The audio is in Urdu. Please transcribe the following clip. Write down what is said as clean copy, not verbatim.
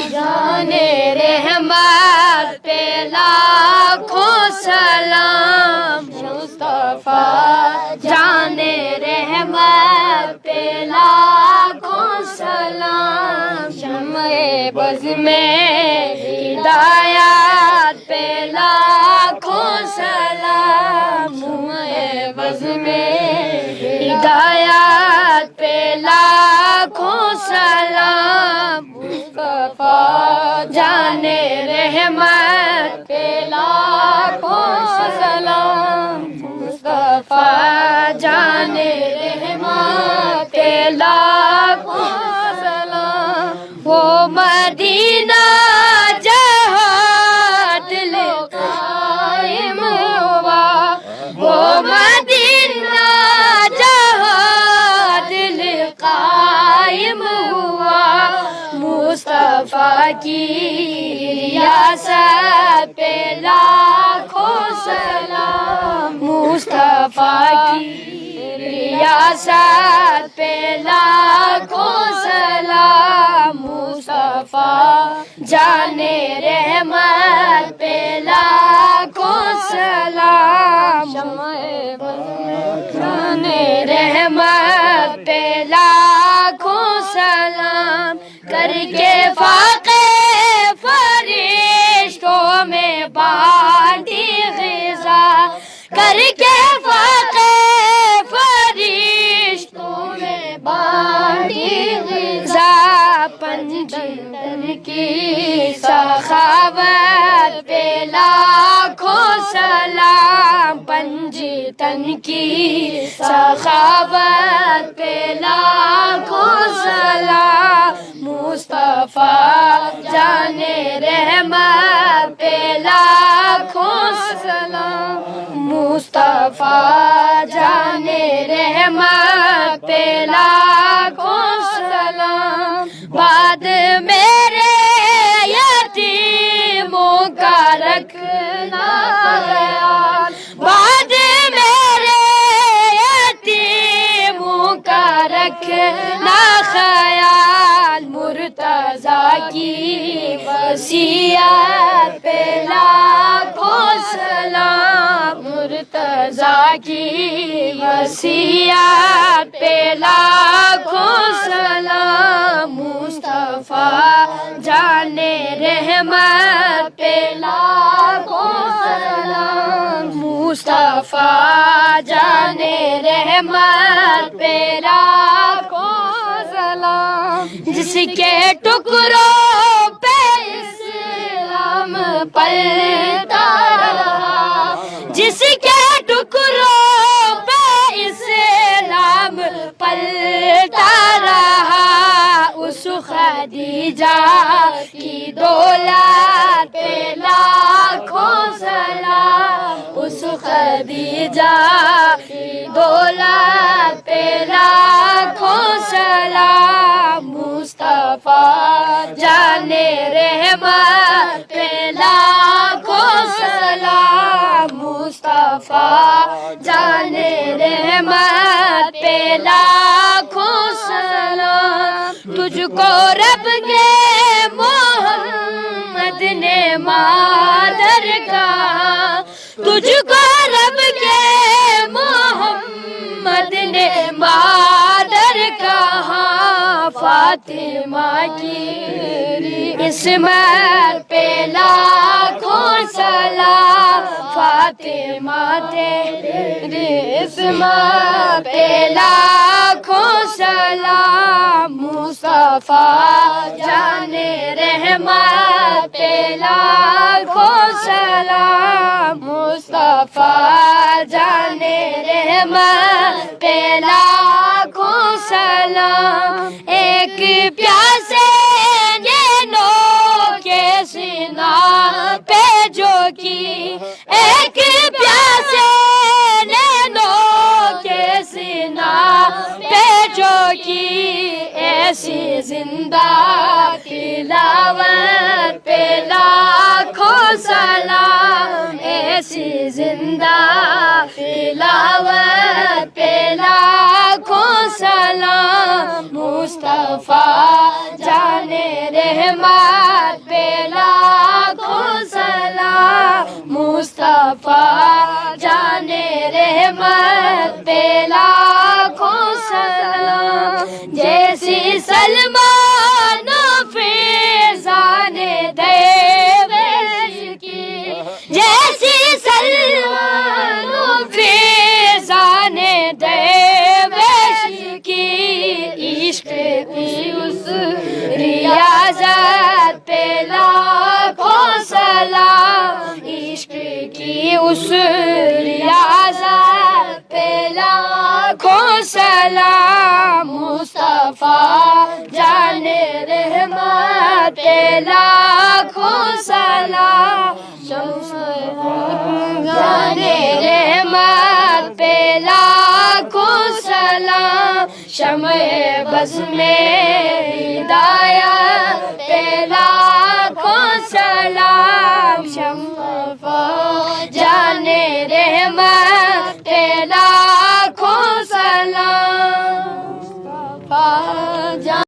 جان رحمت پہ لاکھوں سلام مصطفیٰ جان رحمت پہ لاکھوں سلام شمع بز میں ہدایت پہ لاکھوں سلام شمع بز میں ہدایت پہ لاکھوں سلام مصطفیٰ جان رحمت پہ لاکھوں سلام مصطفیٰ جان رحمت پہ لاکھوں سلام وہ مدینہ جہاں دل قائم ہوا وہ مدینہ جہاں دل قائم ہوا مصطفیٰ کی ریاست پہ لاکھوں سلام مصطفیٰ کی ریاست پہ لاکھوں سلام مصطفیٰ جان رحمت پہ لاکھوں سلام جان رحمت پہ لاکھوں سلام کر کے فاقے فرشتوں میں بانٹی غذا کر کے فاقے فرشتوں میں بانٹی غذا پنجتن کی سخاوت پہ لاکھوں سلام پنجتن کی سخاوت پہ لاکھوں سلام مصطفیٰ جان رحمت پہ لاکھوں سلام مصطفیٰ جان رحمت پہ لاکھوں سلام بعد میرے یتیموں کا رکھنا خیال بعد میرے یتیموں کا رکھنا خیال مرتضیٰ کی وصیت پہ لاکھوں سلام مرتضیٰ کی وصیت پہ لاکھوں سلام مصطفیٰ جان رحمت پہ لاکھوں سلام مصطفیٰ جان رحمت پہ لاکھوں سلام جس کے ٹکڑوں پہ اسلام پلتا رہا جس کے ٹکڑوں پہ اسلام پلتا رہا اس خدیجہ کی دولت پہ لاکھوں سلام اس خدیجہ کی دولت پہ لاکھوں سلام مصطفیٰ جان رحمت پہ لاکھوں سلام مصطفیٰ جان رحمت پہ لاکھوں سلام تجھ کو رب کے محمد نے مادر کہا تجھ کو رب کے محمد نے مادر کہا فاطمہ کی عصمت پہ لاکھوں سلام فاطمہ تیری عصمت پہ لاکھوں سلام مصطفیٰ جان رحمت پہ لاکھوں سلام مصطفیٰ جان رحمت پہ لاکھوں سلام ایک پیاسے نینوں کے سینہ پہ جو کی ایک پیاسے نینوں کے سینہ پہ جو کی ایسی زندہ تلاوت پہ لاکھوں سلام ایسی زندہ تلاوت پہ لاکھوں سلام مصطفیٰ جان رحمت پہ لاکھوں سلام مصطفیٰ جان رحمت پہ لاکھوں سلام جیسی سلمان فیضان دیوش کی جیسی سلمان فیضان دیوش کی عشق کی اس ریاضت پہ لاکھوں سلام عشق کی اس ریاضت پہ لاکھوں سلام مصطفیٰ جان رحمت پہ لاکھوں سلام جان رحمت پہ لاکھوں سلام شمع بز میں ہدایت پہ لاکھوں سلام شمع